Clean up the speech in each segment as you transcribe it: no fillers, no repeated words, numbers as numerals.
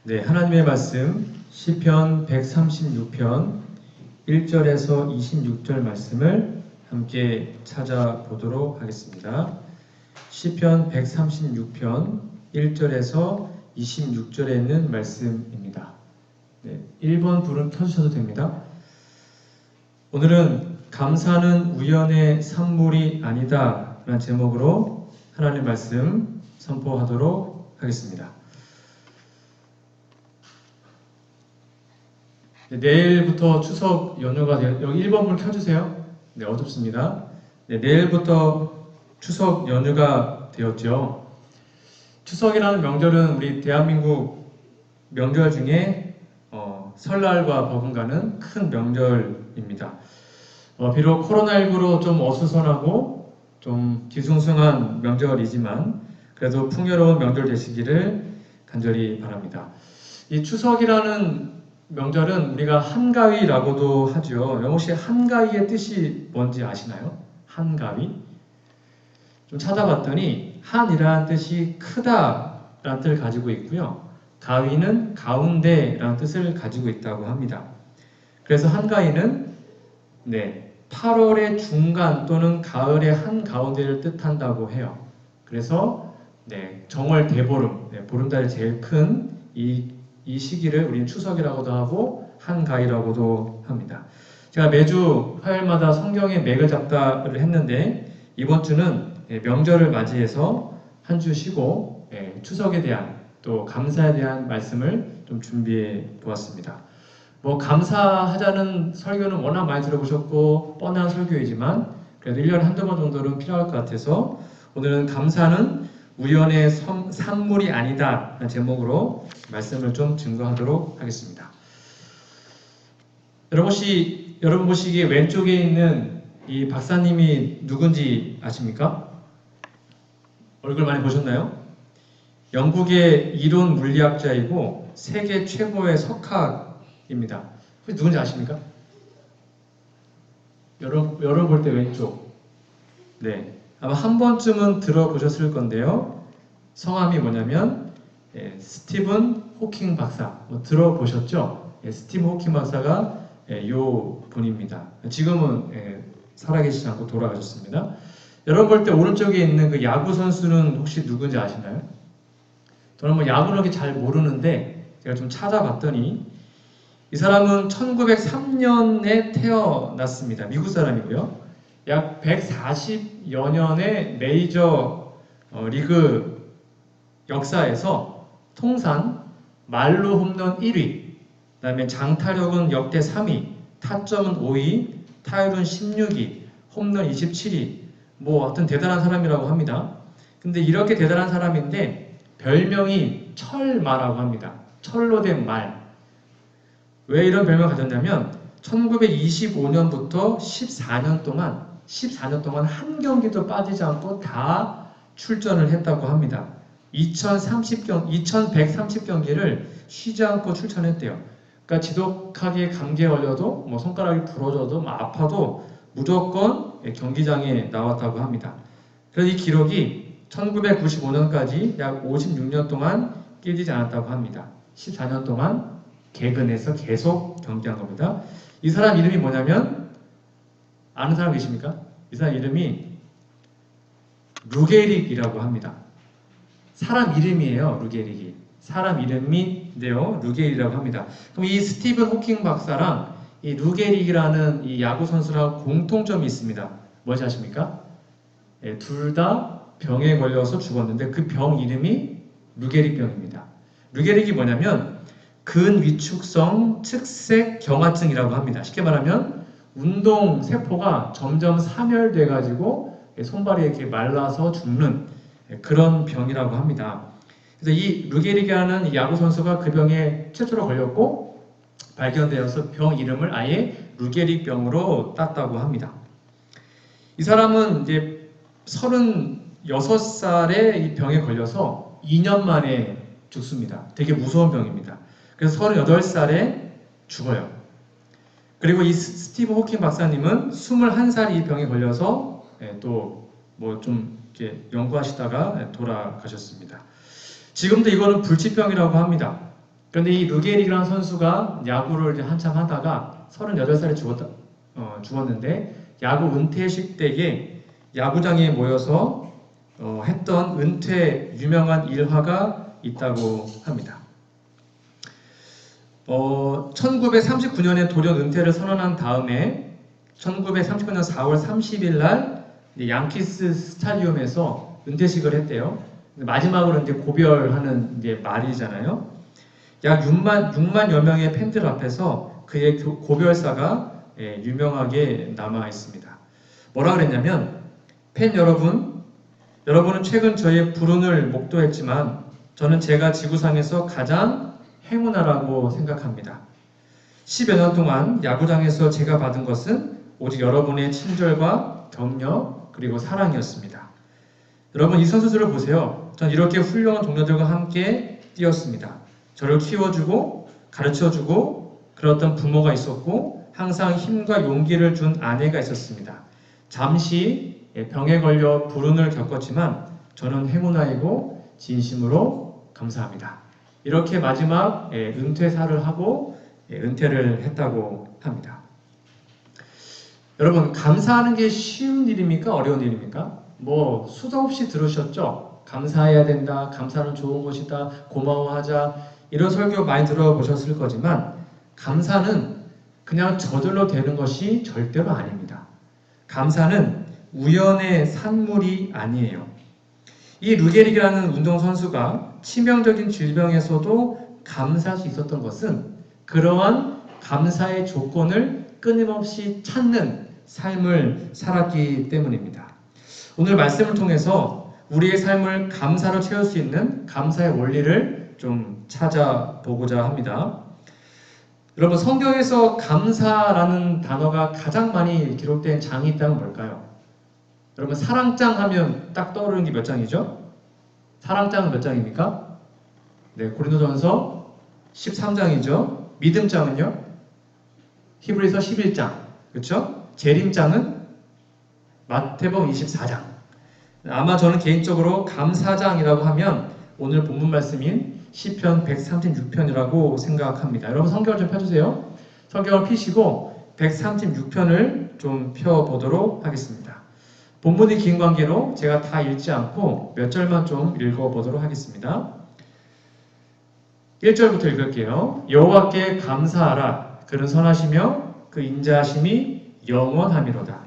네, 하나님의 말씀 시편 136편 1절에서 26절 말씀을 함께 찾아보도록 하겠습니다. 시편 136편 1절에서 26절에 있는 말씀입니다. 네, 1번 불은 켜주셔도 됩니다. 오늘은 감사는 우연의 산물이 아니다 라는 제목으로 하나님의 말씀 선포하도록 하겠습니다. 네, 내일부터 추석 연휴가 되어 여기 1번 불 켜주세요. 네, 어둡습니다. 네, 내일부터 추석 연휴가 되었죠. 추석이라는 명절은 우리 대한민국 명절 중에 설날과 버금가는 큰 명절입니다. 비록 코로나19로 좀 어수선하고 좀 뒤숭숭한 명절이지만 그래도 풍요로운 명절 되시기를 간절히 바랍니다. 이 추석이라는 명절은 우리가 한가위라고도 하죠. 혹시 한가위의 뜻이 뭔지 아시나요? 한가위? 좀 찾아봤더니 한이라는 뜻이 크다라는 뜻을 가지고 있고요. 가위는 가운데라는 뜻을 가지고 있다고 합니다. 그래서 한가위는 8월의 중간 또는 가을의 한가운데를 뜻한다고 해요. 그래서 정월 대보름, 보름달이 제일 큰 이 시기를 우리는 추석이라고도 하고 한가위라고도 합니다. 제가 매주 화요일마다 성경의 맥을 잡다를 했는데 이번 주는 명절을 맞이해서 한 주 쉬고 추석에 대한 또 감사에 대한 말씀을 좀 준비해 보았습니다. 감사하자는 설교는 워낙 많이 들어보셨고 뻔한 설교이지만 그래도 1년에 한두 번 정도는 필요할 것 같아서 오늘은 감사는 우연의 산물이 아니다 라는 제목으로 말씀을 좀 증거하도록 하겠습니다. 여러분 보시기에 왼쪽에 있는 이 박사님이 누군지 아십니까? 얼굴 많이 보셨나요? 영국의 이론 물리학자이고 세계 최고의 석학입니다. 혹시 누군지 아십니까? 여러분 볼 때 왼쪽. 네. 아마 한 번쯤은 들어보셨을 건데요. 성함이 뭐냐면 스티븐 호킹 박사. 들어보셨죠? 스티븐 호킹 박사가 요 분입니다. 지금은 살아계시지 않고 돌아가셨습니다. 여러분 볼 때 오른쪽에 있는 그 야구 선수는 혹시 누군지 아시나요? 저는 야구는 그렇게 잘 모르는데 제가 좀 찾아봤더니 이 사람은 1903년에 태어났습니다. 미국 사람이고요. 약 140여 년의 메이저 리그 역사에서 통산 말로 홈런 1위, 그 다음에 장타력은 역대 3위, 타점은 5위, 타율은 16위, 홈런 27위, 하여튼 대단한 사람이라고 합니다. 근데 이렇게 대단한 사람인데 별명이 철마라고 합니다. 철로 된 말. 왜 이런 별명을 가졌냐면 1925년부터 14년 동안 한 경기도 빠지지 않고 다 출전을 했다고 합니다. 2130경기를 쉬지 않고 출전했대요. 그러니까 지독하게 감기에 걸려도 손가락이 부러져도 아파도 무조건 경기장에 나왔다고 합니다. 그래서 이 기록이 1995년까지 약 56년 동안 깨지지 않았다고 합니다. 14년 동안 개근해서 계속 경기한 겁니다. 이 사람 이름이 뭐냐면 아는 사람 계십니까? 이 사람 이름이 루게릭이라고 합니다. 사람 이름이에요. 루게릭이. 사람 이름인데요. 루게릭이라고 합니다. 그럼 이 스티븐 호킹 박사랑 이 루게릭이라는 이 야구 선수랑 공통점이 있습니다. 뭔지 아십니까? 둘 다 병에 걸려서 죽었는데 그 병 이름이 루게릭병입니다. 루게릭이 뭐냐면 근위축성 측색 경화증이라고 합니다. 쉽게 말하면 운동 세포가 점점 사멸돼 가지고 손발이 이렇게 말라서 죽는 그런 병이라고 합니다. 그래서 이 루게릭이라는 야구 선수가 그 병에 최초로 걸렸고 발견되어서 병 이름을 아예 루게릭병으로 땄다고 합니다. 이 사람은 이제 36살에 이 병에 걸려서 2년 만에 죽습니다. 되게 무서운 병입니다. 그래서 38살에 죽어요. 그리고 이 스티브 호킹 박사님은 21살에 이 병에 걸려서 또 좀 연구하시다가 돌아가셨습니다. 지금도 이거는 불치병이라고 합니다. 그런데 이 르게릭이라는 선수가 야구를 이제 한참 하다가 38살에 죽었는데 야구 은퇴식 때에 야구장에 모여서 했던 은퇴 유명한 일화가 있다고 합니다. 1939년에 돌연 은퇴를 선언한 다음에 1939년 4월 30일 날 양키스 스타디움에서 은퇴식을 했대요. 마지막으로 이제 고별하는 이제 말이잖아요. 약 6만여 명의 팬들 앞에서 그의 고별사가 유명하게 남아 있습니다. 뭐라 그랬냐면, 팬 여러분, 여러분은 최근 저의 불운을 목도했지만 저는 제가 지구상에서 가장 행운하라고 생각합니다. 10여 년 동안 야구장에서 제가 받은 것은 오직 여러분의 친절과 격려 그리고 사랑이었습니다. 여러분, 이 선수들을 보세요. 전 이렇게 훌륭한 동료들과 함께 뛰었습니다. 저를 키워주고 가르쳐주고 그랬던 부모가 있었고 항상 힘과 용기를 준 아내가 있었습니다. 잠시 병에 걸려 불운을 겪었지만 저는 행운아이고 진심으로 감사합니다. 이렇게 마지막 은퇴사를 하고 은퇴를 했다고 합니다. 여러분, 감사하는 게 쉬운 일입니까? 어려운 일입니까? 뭐 수도 없이 들으셨죠? 감사해야 된다, 감사는 좋은 것이다, 고마워하자, 이런 설교 많이 들어보셨을 거지만 감사는 그냥 저절로 되는 것이 절대로 아닙니다. 감사는 우연의 산물이 아니에요. 이 르게릭이라는 운동선수가 치명적인 질병에서도 감사할 수 있었던 것은 그러한 감사의 조건을 끊임없이 찾는 삶을 살았기 때문입니다. 오늘 말씀을 통해서 우리의 삶을 감사로 채울 수 있는 감사의 원리를 좀 찾아보고자 합니다. 여러분, 성경에서 감사라는 단어가 가장 많이 기록된 장이 있다면 뭘까요? 여러분, 사랑장 하면 딱 떠오르는 게 몇 장이죠? 사랑장은 몇 장입니까? 네, 고린도전서 13장이죠. 믿음장은요? 히브리서 11장. 그렇죠? 재림장은 마태복음 24장. 아마 저는 개인적으로 감사장이라고 하면 오늘 본문 말씀인 시편 136편이라고 생각합니다. 여러분, 성경을 좀 펴주세요. 성경을 펴시고 136편을 좀 펴보도록 하겠습니다. 본문이 긴 관계로 제가 다 읽지 않고 몇 절만 좀 읽어보도록 하겠습니다. 1절부터 읽을게요. 여호와께 감사하라. 그는 선하시며 그 인자하심이 영원함이로다.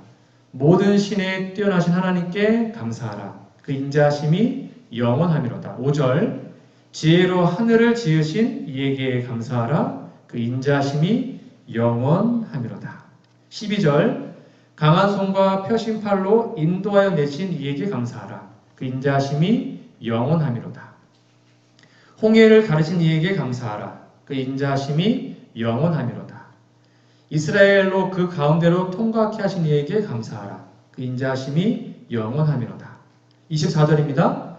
모든 신에 뛰어나신 하나님께 감사하라. 그 인자하심이 영원함이로다. 5절. 지혜로 하늘을 지으신 이에게 감사하라. 그 인자하심이 영원함이로다. 12절. 강한 손과 펴신 팔로 인도하여 내신 이에게 감사하라. 그 인자하심이 영원함이로다. 홍해를 가르신 이에게 감사하라. 그 인자하심이 영원함이로다. 이스라엘로 그 가운데로 통과케 하신 이에게 감사하라. 그 인자하심이 영원함이로다. 24절입니다.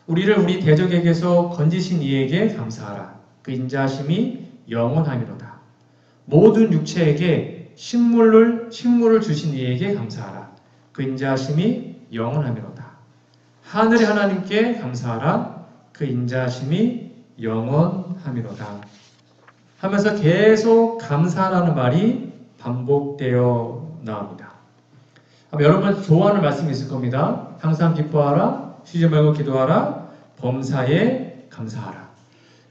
우리를 우리 대적에게서 건지신 이에게 감사하라. 그 인자하심이 영원함이로다. 모든 육체에게 식물을 주신 이에게 감사하라. 그 인자하심이 영원함이로다. 하늘의 하나님께 감사하라. 그 인자하심이 영원함이로다. 하면서 계속 감사라는 말이 반복되어 나옵니다. 여러분 좋아하는 말씀이 있을 겁니다. 항상 기뻐하라. 쉬지 말고 기도하라. 범사에 감사하라.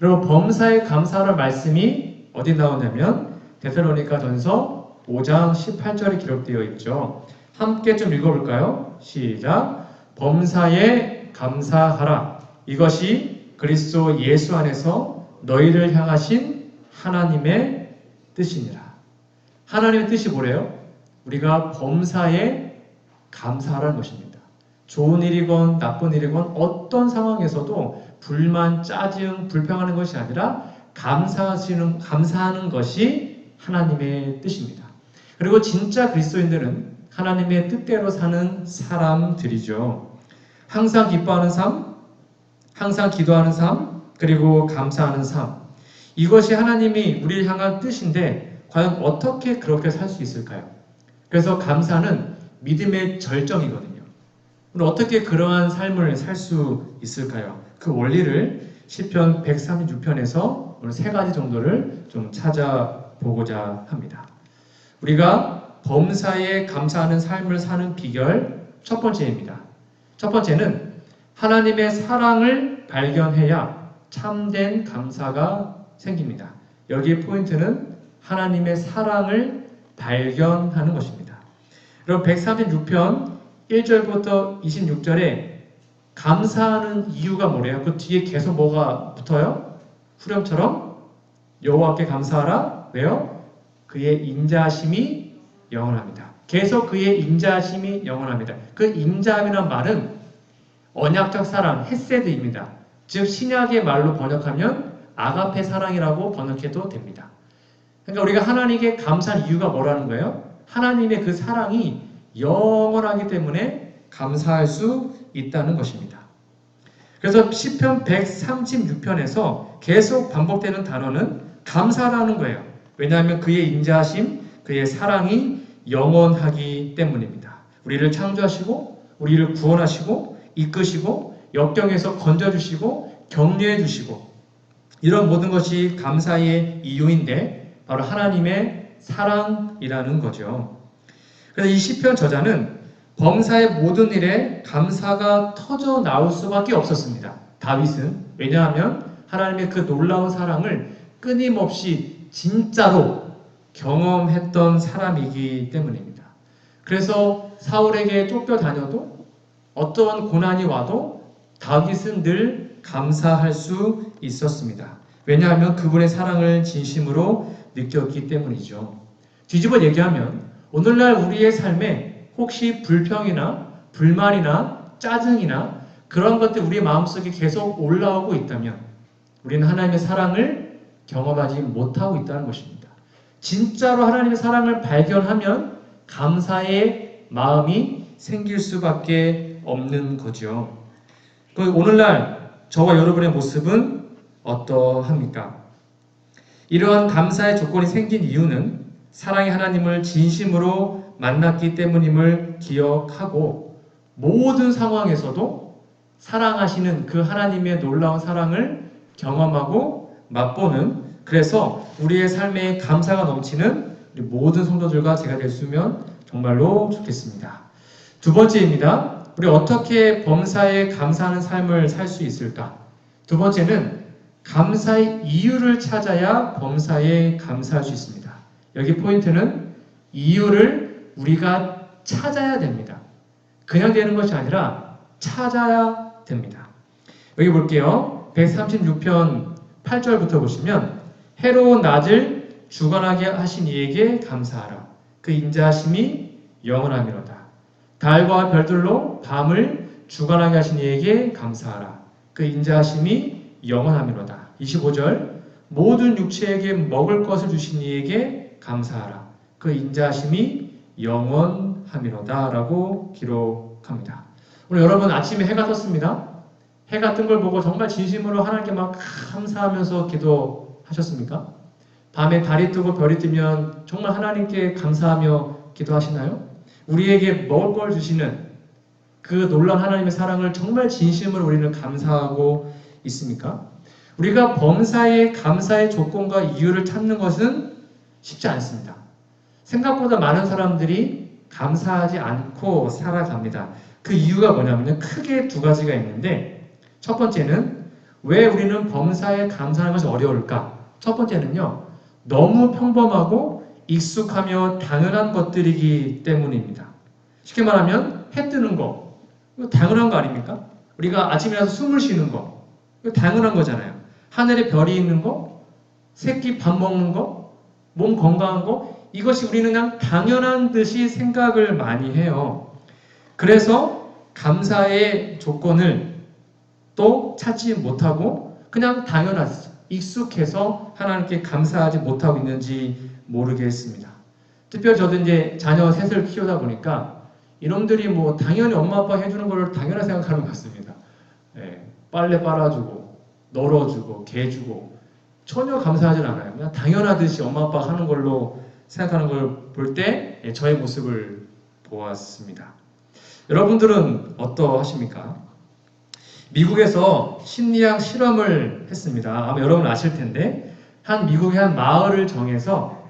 여러분, 범사에 감사하라는 말씀이 어디 나오냐면 데살로니가 전서 5장 18절에 기록되어 있죠. 함께 좀 읽어볼까요? 시작. 범사에 감사하라. 이것이 그리스도 예수 안에서 너희를 향하신 하나님의 뜻이니라. 하나님의 뜻이 뭐래요? 우리가 범사에 감사하라는 것입니다. 좋은 일이건 나쁜 일이건 어떤 상황에서도 불만, 짜증, 불평하는 것이 아니라 감사하는 것이 하나님의 뜻입니다. 그리고 진짜 그리스도인들은 하나님의 뜻대로 사는 사람들이죠. 항상 기뻐하는 삶, 항상 기도하는 삶, 그리고 감사하는 삶. 이것이 하나님이 우리를 향한 뜻인데 과연 어떻게 그렇게 살 수 있을까요? 그래서 감사는 믿음의 절정이거든요. 어떻게 그러한 삶을 살 수 있을까요? 그 원리를 시편 136편에서 오늘 세 가지 정도를 좀 찾아보고자 합니다. 우리가 범사에 감사하는 삶을 사는 비결 첫 번째입니다. 첫 번째는 하나님의 사랑을 발견해야 참된 감사가 생깁니다. 여기에 포인트는 하나님의 사랑을 발견하는 것입니다. 여러분 136편 1절부터 26절에 감사하는 이유가 뭐래요? 그 뒤에 계속 뭐가 붙어요? 후렴처럼 여호와께 감사하라. 왜요? 그의 인자하심이 영원합니다. 계속 그의 인자하심이 영원합니다. 그 인자함이란 말은 언약적 사랑, 헤세드입니다. 즉 신약의 말로 번역하면 아가페 사랑이라고 번역해도 됩니다. 그러니까 우리가 하나님께 감사한 이유가 뭐라는 거예요? 하나님의 그 사랑이 영원하기 때문에 감사할 수 있다는 것입니다. 그래서 시편 136편에서 계속 반복되는 단어는 감사라는 거예요. 왜냐하면 그의 인자하심, 그의 사랑이 영원하기 때문입니다. 우리를 창조하시고 우리를 구원하시고 이끄시고 역경에서 건져주시고 격려해주시고 이런 모든 것이 감사의 이유인데 바로 하나님의 사랑이라는 거죠. 그래서 이 시편 저자는 범사의 모든 일에 감사가 터져 나올 수밖에 없었습니다. 다윗은. 왜냐하면 하나님의 그 놀라운 사랑을 끊임없이 진짜로 경험했던 사람이기 때문입니다. 그래서 사울에게 쫓겨다녀도 어떠한 고난이 와도 다윗은 늘 감사할 수 있었습니다. 왜냐하면 그분의 사랑을 진심으로 느꼈기 때문이죠. 뒤집어 얘기하면 오늘날 우리의 삶에 혹시 불평이나 불만이나 짜증이나 그런 것들 우리의 마음속에 계속 올라오고 있다면 우리는 하나님의 사랑을 경험하지 못하고 있다는 것입니다. 진짜로 하나님의 사랑을 발견하면 감사의 마음이 생길 수밖에 없는 거죠. 오늘날 저와 여러분의 모습은 어떠합니까? 이러한 감사의 조건이 생긴 이유는 사랑의 하나님을 진심으로 만났기 때문임을 기억하고 모든 상황에서도 사랑하시는 그 하나님의 놀라운 사랑을 경험하고 맛보는 그래서 우리의 삶에 감사가 넘치는 우리 모든 성도들과 제가 될 수 있으면 정말로 좋겠습니다. 두 번째입니다. 우리 어떻게 범사에 감사하는 삶을 살 수 있을까? 두 번째는 감사의 이유를 찾아야 범사에 감사할 수 있습니다. 여기 포인트는 이유를 우리가 찾아야 됩니다. 그냥 되는 것이 아니라 찾아야 됩니다. 여기 볼게요. 136편 8절부터 보시면 해로운 낮을 주관하게 하신 이에게 감사하라. 그 인자하심이 영원하미로다. 달과 별들로 밤을 주관하게 하신 이에게 감사하라. 그 인자하심이 영원하미로다. 25절 모든 육체에게 먹을 것을 주신 이에게 감사하라. 그 인자하심이 영원하미로다 라고 기록합니다. 오늘 여러분 아침에 해가 떴습니다. 해가 뜬 걸 보고 정말 진심으로 하나님께 막 감사하면서 기도하셨습니까? 밤에 달이 뜨고 별이 뜨면 정말 하나님께 감사하며 기도하시나요? 우리에게 먹을 걸 주시는 그 놀라운 하나님의 사랑을 정말 진심으로 우리는 감사하고 있습니까? 우리가 범사에 감사의 조건과 이유를 찾는 것은 쉽지 않습니다. 생각보다 많은 사람들이 감사하지 않고 살아갑니다. 그 이유가 뭐냐면 크게 두 가지가 있는데 첫 번째는 왜 우리는 범사에 감사하는 것이 어려울까? 첫 번째는요. 너무 평범하고 익숙하며 당연한 것들이기 때문입니다. 쉽게 말하면 해 뜨는 거 이거 당연한 거 아닙니까? 우리가 아침이라서 숨을 쉬는 거 이거 당연한 거잖아요. 하늘에 별이 있는 거, 새끼 밥 먹는 거, 몸 건강한 거 이것이 우리는 그냥 당연한 듯이 생각을 많이 해요. 그래서 감사의 조건을 또 찾지 못하고 그냥 당연하지 익숙해서 하나님께 감사하지 못하고 있는지 모르겠습니다. 특별히 저도 이제 자녀 셋을 키우다 보니까 이놈들이 뭐 당연히 엄마 아빠 해주는 걸 당연하게 생각하는 것 같습니다. 예, 빨래 빨아주고 널어주고 개주고 전혀 감사하진 않아요. 그냥 당연하듯이 엄마 아빠 하는 걸로 생각하는 걸 볼 때 저의 모습을 보았습니다. 여러분들은 어떠하십니까? 미국에서 심리학 실험을 했습니다. 아마 여러분 아실 텐데 미국의 한 마을을 정해서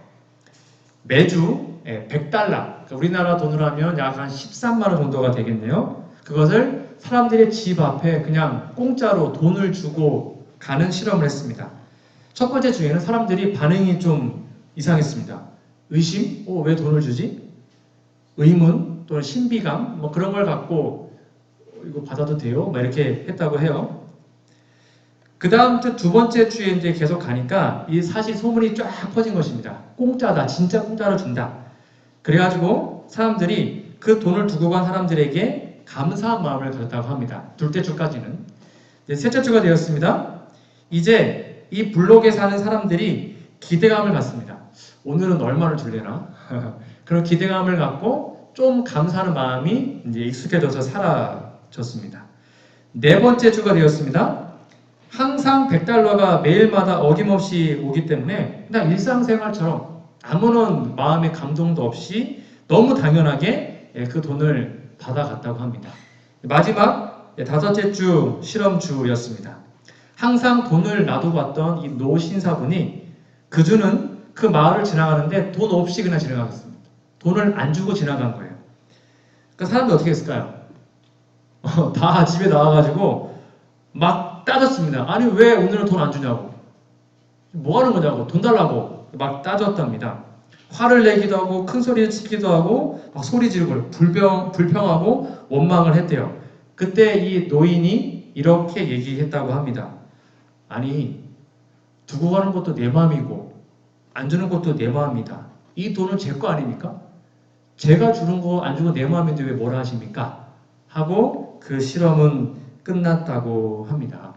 매주 100달러, 그러니까 우리나라 돈으로 하면 약 한 13만 원 정도가 되겠네요. 그것을 사람들의 집 앞에 그냥 공짜로 돈을 주고 가는 실험을 했습니다. 첫 번째 주에는 사람들이 반응이 좀 이상했습니다. 의심? 왜 돈을 주지? 의문 또는 신비감 뭐 그런 걸 갖고 이거 받아도 돼요? 막 이렇게 했다고 해요. 그 다음 두 번째 주에 이제 계속 가니까 이 사실 소문이 쫙 퍼진 것입니다. 공짜다, 진짜 공짜로 준다. 그래가지고 사람들이 그 돈을 두고 간 사람들에게 감사한 마음을 가졌다고 합니다. 둘째 주까지는. 셋째 주가 되었습니다. 이제 이 블록에 사는 사람들이 기대감을 갖습니다. 오늘은 얼마를 줄래나? 그런 기대감을 갖고 좀 감사하는 마음이 이제 익숙해져서 사라졌습니다. 네 번째 주가 되었습니다. 항상 100달러가 매일마다 어김없이 오기 때문에 그냥 일상생활처럼 아무런 마음의 감동도 없이 너무 당연하게 그 돈을 받아갔다고 합니다. 마지막 다섯째 주 실험주였습니다. 항상 돈을 놔두고 이 노신사분이 그 주는 그 마을을 지나가는데 돈 없이 그냥 지나갔습니다. 돈을 안 주고 지나간 거예요. 그러니까 사람들 어떻게 했을까요? 다 집에 나와가지고 막 따졌습니다. 아니 왜 오늘은 돈 안 주냐고, 뭐 하는 거냐고, 돈 달라고 막 따졌답니다. 화를 내기도 하고 큰 소리를 치기도 하고 막 소리 지르고 불평하고 원망을 했대요. 그때 이 노인이 이렇게 얘기했다고 합니다. 아니 두고 가는 것도 내 마음이고 안 주는 것도 내 마음이다. 이 돈은 제 거 아닙니까? 제가 주는 거 안 주고 내 마음인데 왜 뭐라 하십니까? 하고 그 실험은 끝났다고 합니다.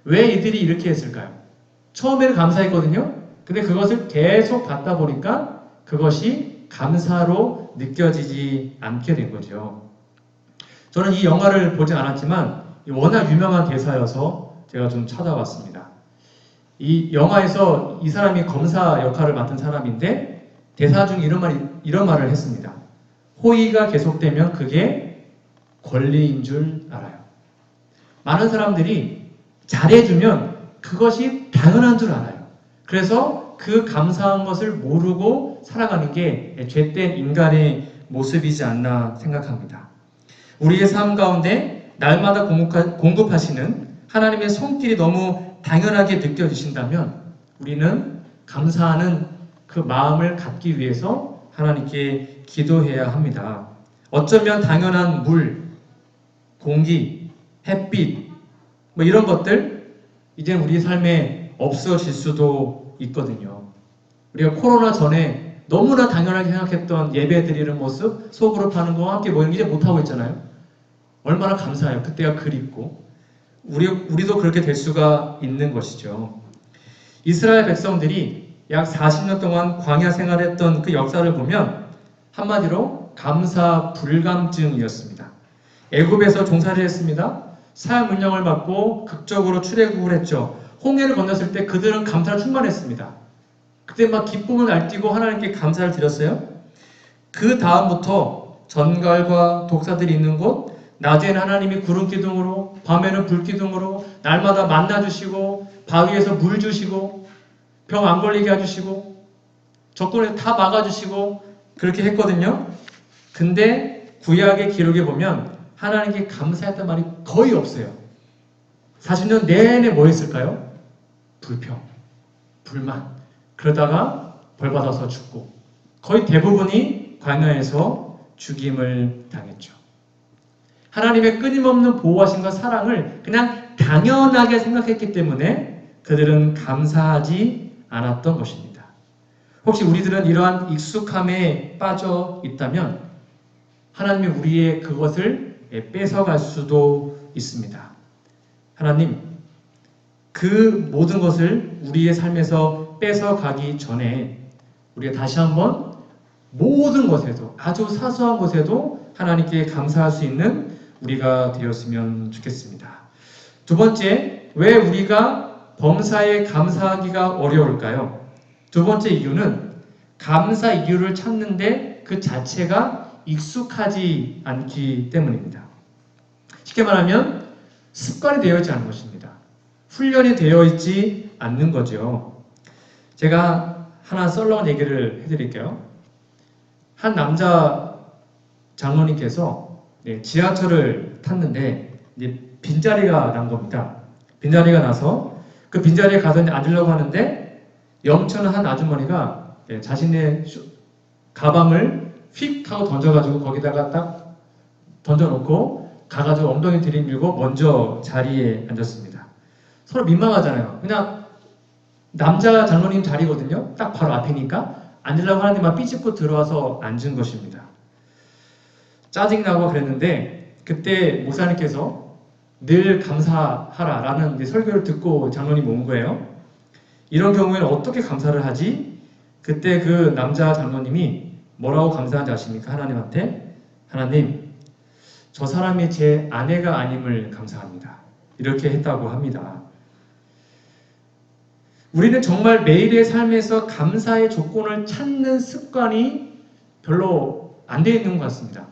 왜 이들이 이렇게 했을까요? 처음에는 감사했거든요. 근데 그것을 계속 받다 보니까 그것이 감사로 느껴지지 않게 된 거죠. 저는 이 영화를 보지 않았지만 워낙 유명한 대사여서 제가 좀 찾아봤습니다. 이 영화에서 이 사람이 검사 역할을 맡은 사람인데 대사 중 이런 말을 했습니다. 호의가 계속되면 그게 권리인 줄 알아요. 많은 사람들이 잘해주면 그것이 당연한 줄 알아요. 그래서 그 감사한 것을 모르고 살아가는 게 죄된 인간의 모습이지 않나 생각합니다. 우리의 삶 가운데 날마다 공급하시는 하나님의 손길이 너무 당연하게 느껴지신다면 우리는 감사하는 그 마음을 갖기 위해서 하나님께 기도해야 합니다. 어쩌면 당연한 물, 공기, 햇빛 뭐 이런 것들 이제 우리 삶에 없어질 수도 있거든요. 우리가 코로나 전에 너무나 당연하게 생각했던 예배 드리는 모습, 소그룹 하는 거와 함께 모이는 게 이제 못하고 있잖아요. 얼마나 감사해요. 그때가 그립고 우리도 그렇게 될 수가 있는 것이죠. 이스라엘 백성들이 약 40년 동안 광야 생활했던 그 역사를 보면 한마디로 감사 불감증이었습니다. 애굽에서 종살이를 했습니다. 사회 문명을 받고 극적으로 출애굽을 했죠. 홍해를 건넜을 때 그들은 감사를 충만했습니다. 그때 막 기쁨을 날뛰고 하나님께 감사를 드렸어요. 그 다음부터 전갈과 독사들이 있는 곳, 낮에는 하나님이 구름 기둥으로, 밤에는 불 기둥으로 날마다 만나 주시고 바위에서 물 주시고 병 안 걸리게 해주시고 적군을 다 막아주시고 그렇게 했거든요. 근데 구약의 기록에 보면 하나님께 감사했단 말이 거의 없어요. 40년 내내 뭐 했을까요? 불평, 불만, 그러다가 벌받아서 죽고 거의 대부분이 광야에서 죽임을 당했죠. 하나님의 끊임없는 보호하심과 사랑을 그냥 당연하게 생각했기 때문에 그들은 감사하지 않았던 것입니다. 혹시 우리들은 이러한 익숙함에 빠져 있다면 하나님이 우리의 그것을 뺏어갈 수도 있습니다. 하나님, 그 모든 것을 우리의 삶에서 뺏어가기 전에 우리가 다시 한번 모든 것에도, 아주 사소한 것에도 하나님께 감사할 수 있는 우리가 되었으면 좋겠습니다. 두 번째, 왜 우리가 범사에 감사하기가 어려울까요? 두 번째 이유는 감사 이유를 찾는데 그 자체가 익숙하지 않기 때문입니다. 쉽게 말하면 습관이 되어 있지 않은 것입니다. 훈련이 되어 있지 않는 거죠. 제가 하나 썰렁한 얘기를 해드릴게요. 한 남자 장로님께서 지하철을 탔는데 이제 빈자리가 난 겁니다. 빈자리가 나서 그 빈자리에 가서 앉으려고 하는데 염천한 한 아주머니가 자신의 가방을 휙 하고 던져가지고 거기다가 딱 던져놓고 가가지고 엉덩이 들이밀고 먼저 자리에 앉았습니다. 서로 민망하잖아요. 그냥 남자 장로님 자리거든요. 딱 바로 앞이니까 앉으려고 하는데 막 삐집고 들어와서 앉은 것입니다. 짜증나고 그랬는데 그때 목사님께서 늘 감사하라 라는 설교를 듣고 장로님 온 거예요. 이런 경우에는 어떻게 감사를 하지? 그때 그 남자 장로님이 뭐라고 감사한지 아십니까? 하나님한테 하나님, 저 사람이 제 아내가 아님을 감사합니다. 이렇게 했다고 합니다. 우리는 정말 매일의 삶에서 감사의 조건을 찾는 습관이 별로 안 되어 있는 것 같습니다.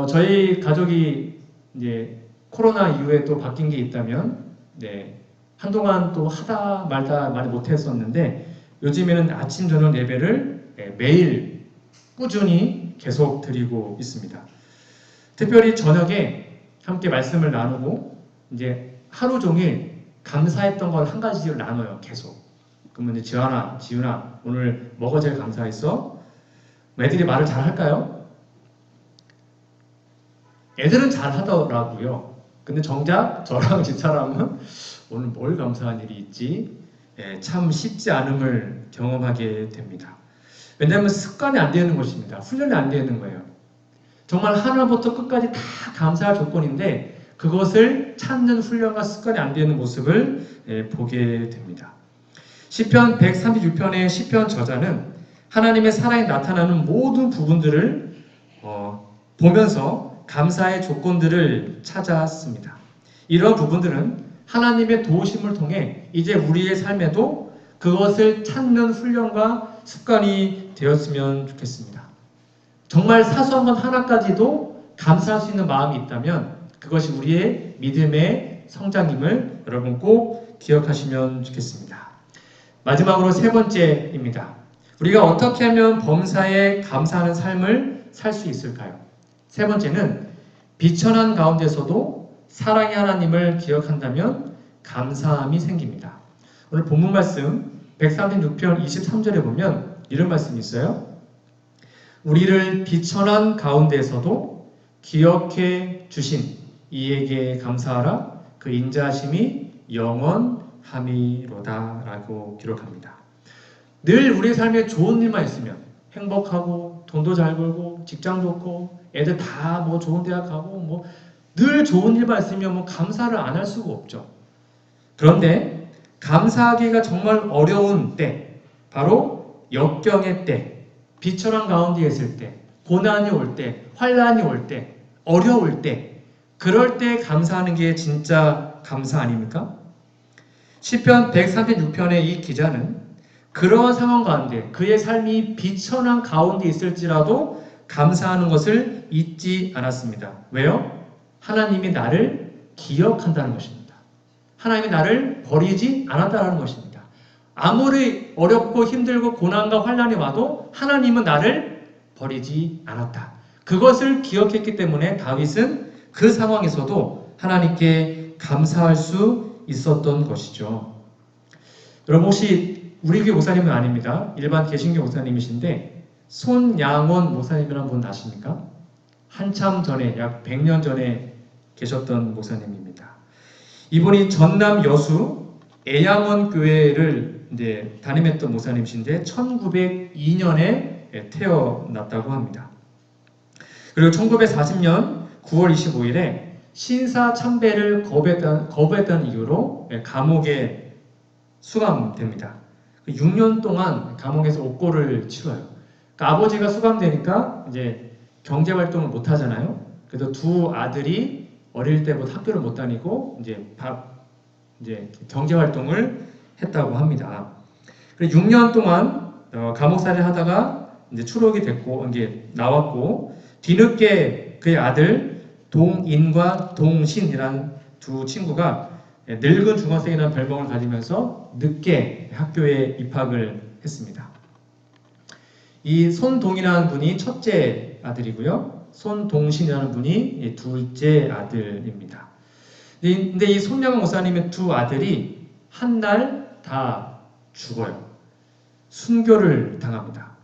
저희 가족이 이제 코로나 이후에 또 바뀐 게 있다면, 한동안 또 하다 말다 많이 못했었는데, 요즘에는 아침 저녁 예배를 매일 꾸준히 계속 드리고 있습니다. 특별히 저녁에 함께 말씀을 나누고 이제 하루 종일 감사했던 걸 한 가지를 나눠요. 계속. 그러면 이제 지훈아 오늘 뭐가 제일 감사했어? 애들이 말을 잘 할까요? 애들은 잘 하더라고요. 근데 정작 저랑 집사람은 오늘 뭘 감사한 일이 있지? 참 쉽지 않음을 경험하게 됩니다. 왜냐하면 습관이 안 되는 것입니다. 훈련이 안 되는 거예요. 정말 하나부터 끝까지 다 감사할 조건인데 그것을 찾는 훈련과 습관이 안 되는 모습을 보게 됩니다. 시편 136편의 시편 저자는 하나님의 사랑이 나타나는 모든 부분들을 보면서 감사의 조건들을 찾았습니다. 이런 부분들은 하나님의 도우심을 통해 이제 우리의 삶에도 그것을 찾는 훈련과 습관이 되었으면 좋겠습니다. 정말 사소한 것 하나까지도 감사할 수 있는 마음이 있다면 그것이 우리의 믿음의 성장임을 여러분 꼭 기억하시면 좋겠습니다. 마지막으로 세 번째입니다. 우리가 어떻게 하면 범사에 감사하는 삶을 살 수 있을까요? 세 번째는 비천한 가운데서도 사랑의 하나님을 기억한다면 감사함이 생깁니다. 오늘 본문 말씀 136편 23절에 보면 이런 말씀이 있어요. 우리를 비천한 가운데서도 기억해 주신 이에게 감사하라. 그 인자하심이 영원함이로다 라고 기록합니다. 늘 우리의 삶에 좋은 일만 있으면 행복하고 돈도 잘 벌고 직장 좋고 애들 다 뭐 좋은 대학 가고 뭐 늘 좋은 일만 있으면 뭐 감사를 안 할 수가 없죠. 그런데 감사하기가 정말 어려운 때, 바로 역경의 때, 비천한 가운데 있을 때, 고난이 올 때, 환난이 올 때, 어려울 때, 그럴 때 감사하는 게 진짜 감사 아닙니까? 시편 136편의 이 기자는 그러한 상황 가운데 그의 삶이 비천한 가운데 있을지라도 감사하는 것을 잊지 않았습니다. 왜요? 하나님이 나를 기억한다는 것입니다. 하나님이 나를 버리지 않았다는 것입니다. 아무리 어렵고 힘들고 고난과 환난이 와도 하나님은 나를 버리지 않았다. 그것을 기억했기 때문에 다윗은 그 상황에서도 하나님께 감사할 수 있었던 것이죠. 여러분 혹시 우리 교회 목사님은 아닙니다. 일반 개신교 목사님이신데 손양원 목사님이라는 분 아십니까? 한참 전에 약 100년 전에 계셨던 목사님입니다. 이분이 전남 여수 애양원 교회를 이제 담임했던 목사님이신데 1902년에 태어났다고 합니다. 그리고 1940년 9월 25일에 신사 참배를 거부했다는 이유로 감옥에 수감됩니다. 6년 동안 감옥에서 옥고를 치러요. 그러니까 아버지가 수감되니까 이제 경제 활동을 못 하잖아요. 그래서 두 아들이 어릴 때부터 학교를 못 다니고 이제 경제 활동을 했다고 합니다. 그리고 6년 동안 감옥살이를 하다가 이제 추록이 됐고 이제 나왔고 뒤늦게 그의 아들 동인과 동신이란 두 친구가 늙은 중학생이라는 별명을 가지면서 늦게 학교에 입학을 했습니다. 이 손동이라는 분이 첫째 아들이고요. 손동신이라는 분이 둘째 아들입니다. 근데 이 손양원 목사님의 두 아들이 한 날 다 죽어요. 순교를 당합니다.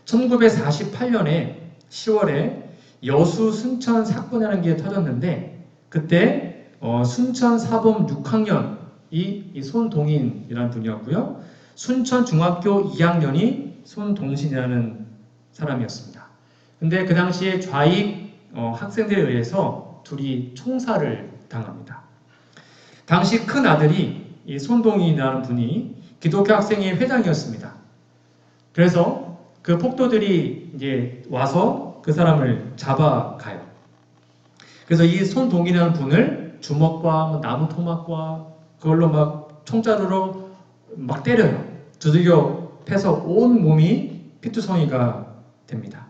1948년에 10월에 여수 순천 사건이라는 게 터졌는데 그때 순천 사범 6학년이 이 손동인이라는 분이었고요. 순천 중학교 2학년이 손동신이라는 사람이었습니다. 근데 그 당시에 좌익 학생들에 의해서 둘이 총살을 당합니다. 당시 큰 아들이 이 손동인이라는 분이 기독교 학생회 회장이었습니다. 그래서 그 폭도들이 이제 와서 그 사람을 잡아가요. 그래서 이 손동인이라는 분을 주먹과 나무 토막과 그걸로 막 총자루로 막 때려요. 두들겨 패서 온 몸이 피투성이가 됩니다.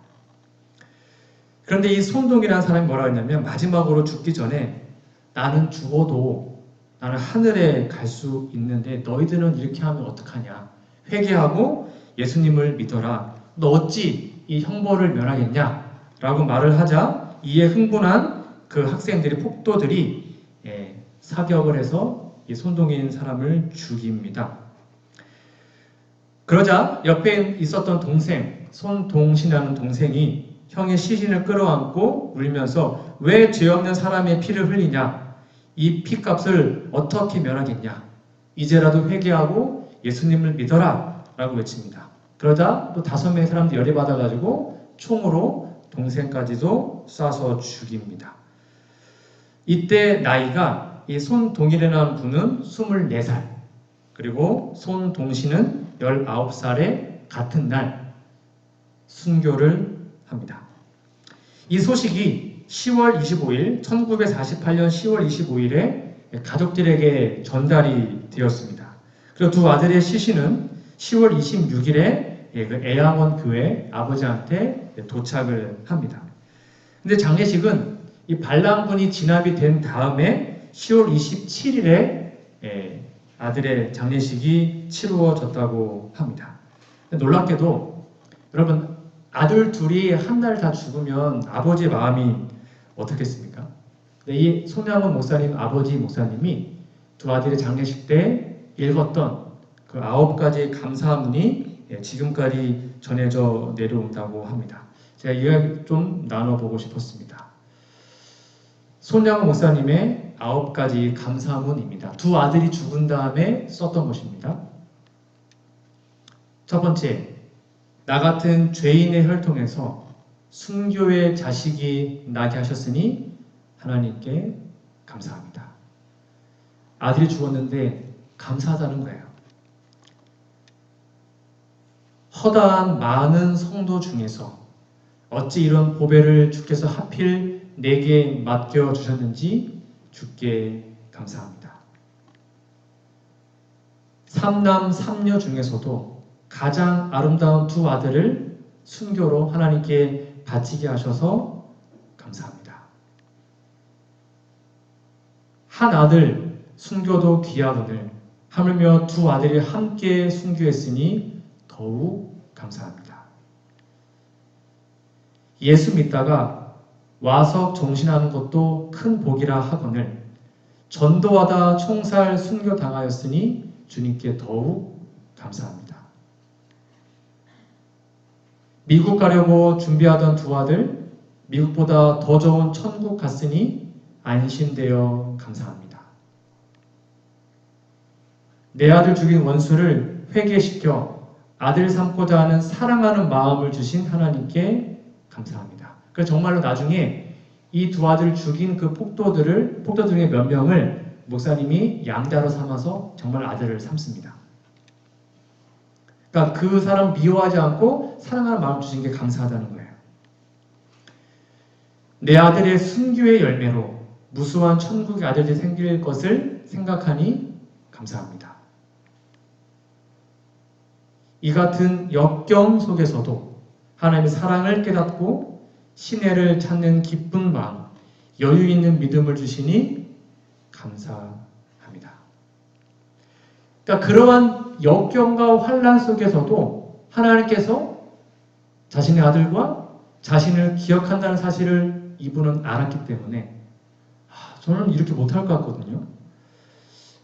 그런데 이 손동이라는 사람이 뭐라고 했냐면 마지막으로 죽기 전에 나는 죽어도 나는 하늘에 갈 수 있는데 너희들은 이렇게 하면 어떡하냐. 회개하고 예수님을 믿어라. 너 어찌 이 형벌을 면하겠냐? 라고 말을 하자 이에 흥분한 그 학생들이 폭도들이 사격을 해서 이 손동인 사람을 죽입니다. 그러자 옆에 있었던 동생, 손동신이라는 동생이 형의 시신을 끌어안고 울면서 왜 죄 없는 사람의 피를 흘리냐? 이 피값을 어떻게 면하겠냐? 이제라도 회개하고 예수님을 믿어라 라고 외칩니다. 그러자 또 5명의 사람들이 열이 받아가지고 총으로 동생까지도 쏴서 죽입니다. 이때 나이가 이 손동일이라는 분은 24살 그리고 손동신은 19살의 같은 날 순교를 합니다. 이 소식이 10월 25일, 1948년 10월 25일에 가족들에게 전달이 되었습니다. 그리고 두 아들의 시신은 10월 26일에 그 애양원 교회 아버지한테 도착을 합니다. 근데 장례식은 이 반란군이 진압이 된 다음에 10월 27일에 아들의 장례식이 치루어졌다고 합니다. 놀랍게도 여러분 아들 둘이 한 달 다 죽으면 아버지의 마음이 어떻겠습니까? 이 손양원 목사님 아버지 목사님이 두 아들의 장례식 때 읽었던 그 9가지 감사문이 지금까지 전해져 내려온다고 합니다. 제가 이야기 좀 나눠보고 싶었습니다. 손양원 목사님의 9가지 감사문입니다. 두 아들이 죽은 다음에 썼던 것입니다. 첫 번째, 나 같은 죄인의 혈통에서 순교의 자식이 나게 하셨으니 하나님께 감사합니다. 아들이 죽었는데 감사하다는 거예요. 허다한 많은 성도 중에서 어찌 이런 보배를 주께서 하필 내게 맡겨주셨는지 주께 감사합니다. 3남 3녀 중에서도 가장 아름다운 두 아들을 순교로 하나님께 바치게 하셔서 감사합니다. 한 아들 순교도 귀하거늘 하물며 두 아들이 함께 순교했으니 더욱 감사합니다. 예수 믿다가 와서 정신하는 것도 큰 복이라 하거늘 전도하다 총살 순교 당하였으니 주님께 더욱 감사합니다. 미국 가려고 준비하던 두 아들 미국보다 더 좋은 천국 갔으니 안심되어 감사합니다. 내 아들 죽인 원수를 회개시켜 아들 삼고자 하는 사랑하는 마음을 주신 하나님께 감사합니다. 그래서 정말로 나중에 이 두 아들 죽인 그 폭도들 중에 몇 명을 목사님이 양자로 삼아서 정말 아들을 삼습니다. 그러니까 그 사람 미워하지 않고 사랑하는 마음을 주신 게 감사하다는 거예요. 내 아들의 순교의 열매로 무수한 천국의 아들이 생길 것을 생각하니 감사합니다. 이 같은 역경 속에서도 하나님의 사랑을 깨닫고 신혜를 찾는 기쁜 마음, 여유 있는 믿음을 주시니 감사합니다. 그러니까 그러한 역경과 환난 속에서도 하나님께서 자신의 아들과 자신을 기억한다는 사실을 이분은 알았기 때문에 저는 이렇게 못할 것 같거든요.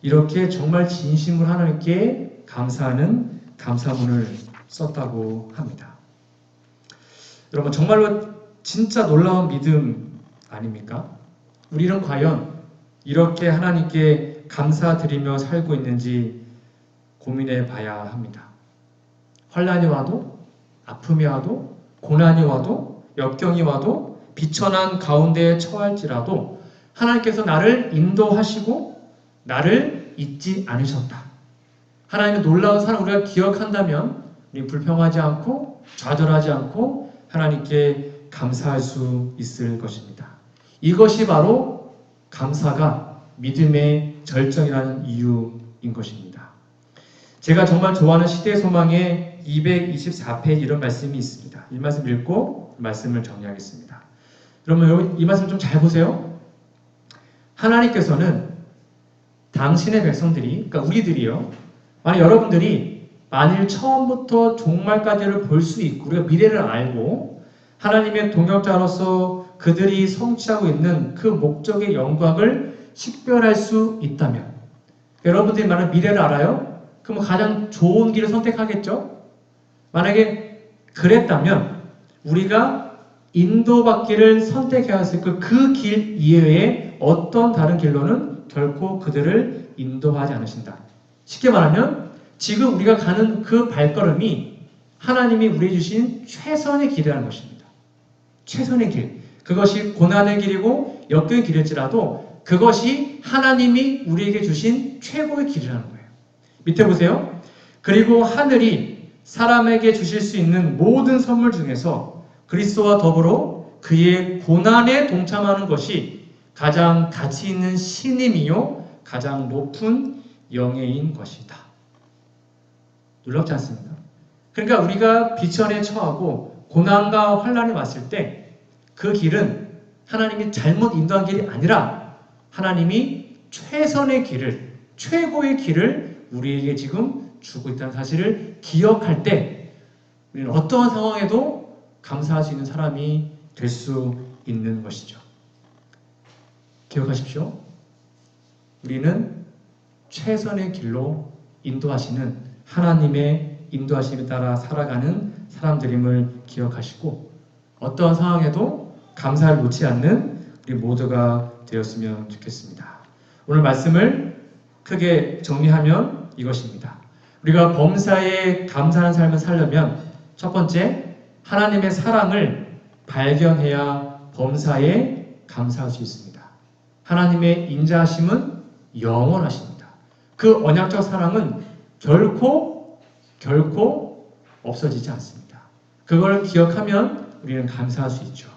이렇게 정말 진심으로 하나님께 감사하는 감사문을 썼다고 합니다. 여러분 정말로 진짜 놀라운 믿음 아닙니까? 우리는 과연 이렇게 하나님께 감사드리며 살고 있는지 고민해 봐야 합니다. 환난이 와도, 아픔이 와도, 고난이 와도, 역경이 와도, 비천한 가운데에 처할지라도 하나님께서 나를 인도하시고 나를 잊지 않으셨다. 하나님의 놀라운 사랑 우리가 기억한다면 우리 불평하지 않고 좌절하지 않고 하나님께 감사할 수 있을 것입니다. 이것이 바로 감사가 믿음의 절정이라는 이유인 것입니다. 제가 정말 좋아하는 시대의 소망에 224페이지 이런 말씀이 있습니다. 이 말씀 읽고 말씀을 정리하겠습니다. 여러분 이 말씀 좀 잘 보세요. 하나님께서는 당신의 백성들이, 그러니까 우리들이요, 만약 여러분들이 만일 처음부터 종말까지를 볼 수 있고 우리가 미래를 알고 하나님의 동역자로서 그들이 성취하고 있는 그 목적의 영광을 식별할 수 있다면, 여러분들이 만약 미래를 알아요? 그럼 가장 좋은 길을 선택하겠죠? 만약에 그랬다면 우리가 인도받기를 선택해야 했을 그 길 이외에 어떤 다른 길로는 결코 그들을 인도하지 않으신다. 쉽게 말하면 지금 우리가 가는 그 발걸음이 하나님이 우리에게 주신 최선의 길이라는 것입니다. 최선의 길. 그것이 고난의 길이고 역경의 길일지라도 그것이 하나님이 우리에게 주신 최고의 길이라는 거예요. 밑에 보세요. 그리고 하늘이 사람에게 주실 수 있는 모든 선물 중에서 그리스도와 더불어 그의 고난에 동참하는 것이 가장 가치 있는 신임이요 가장 높은 영예인 것이다. 놀랍지 않습니까? 그러니까 우리가 비천에 처하고 고난과 환난이 왔을 때 그 길은 하나님이 잘못 인도한 길이 아니라 하나님이 최선의 길을, 최고의 길을 우리에게 지금 주고 있다는 사실을 기억할 때 우리는 어떠한 상황에도 감사할 수 있는 사람이 될 수 있는 것이죠. 기억하십시오. 우리는 최선의 길로 인도하시는 하나님의 인도하심에 따라 살아가는 사람들임을 기억하시고 어떠한 상황에도 감사를 놓지 않는 우리 모두가 되었으면 좋겠습니다. 오늘 말씀을 크게 정리하면 이것입니다. 우리가 범사에 감사하는 삶을 살려면 첫 번째, 하나님의 사랑을 발견해야 범사에 감사할 수 있습니다. 하나님의 인자하심은 영원하십니다. 그 언약적 사랑은 결코 없어지지 않습니다. 그걸 기억하면 우리는 감사할 수 있죠.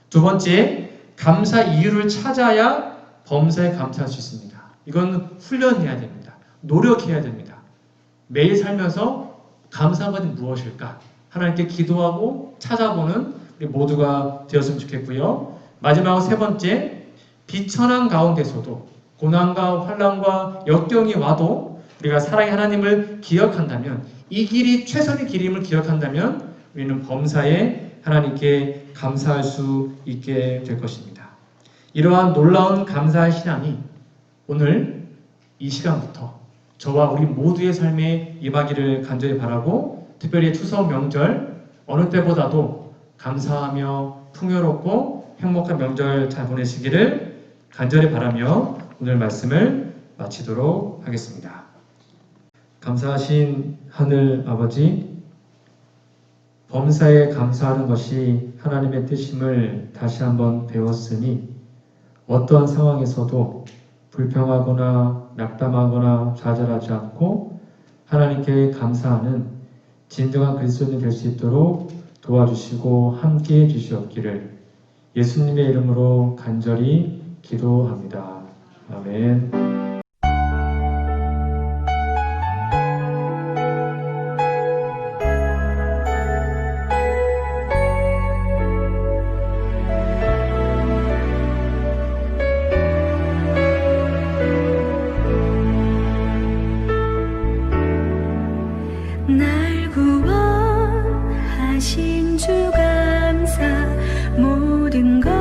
두 번째, 감사 이유를 찾아야 범사에 감사할 수 있습니다. 이건 훈련해야 됩니다. 노력해야 됩니다. 매일 살면서 감사한 것은 무엇일까? 하나님께 기도하고 찾아보는 우리 모두가 되었으면 좋겠고요. 마지막으로 세 번째, 비천한 가운데서도 고난과 환난과 역경이 와도 우리가 사랑의 하나님을 기억한다면, 이 길이 최선의 길임을 기억한다면 우리는 범사에 하나님께 감사할 수 있게 될 것입니다. 이러한 놀라운 감사의 신앙이 오늘 이 시간부터 저와 우리 모두의 삶에 임하기를 간절히 바라고, 특별히 추석 명절 어느 때보다도 감사하며 풍요롭고 행복한 명절 잘 보내시기를 간절히 바라며 오늘 말씀을 마치도록 하겠습니다. 감사하신 하늘 아버지, 범사에 감사하는 것이 하나님의 뜻임을 다시 한번 배웠으니 어떠한 상황에서도 불평하거나 낙담하거나 좌절하지 않고 하나님께 감사하는 진정한 그리스도인이 될 수 있도록 도와주시고 함께해 주시옵기를 예수님의 이름으로 간절히 기도합니다. 아멘. 날 구원하신 주 감사 모든 것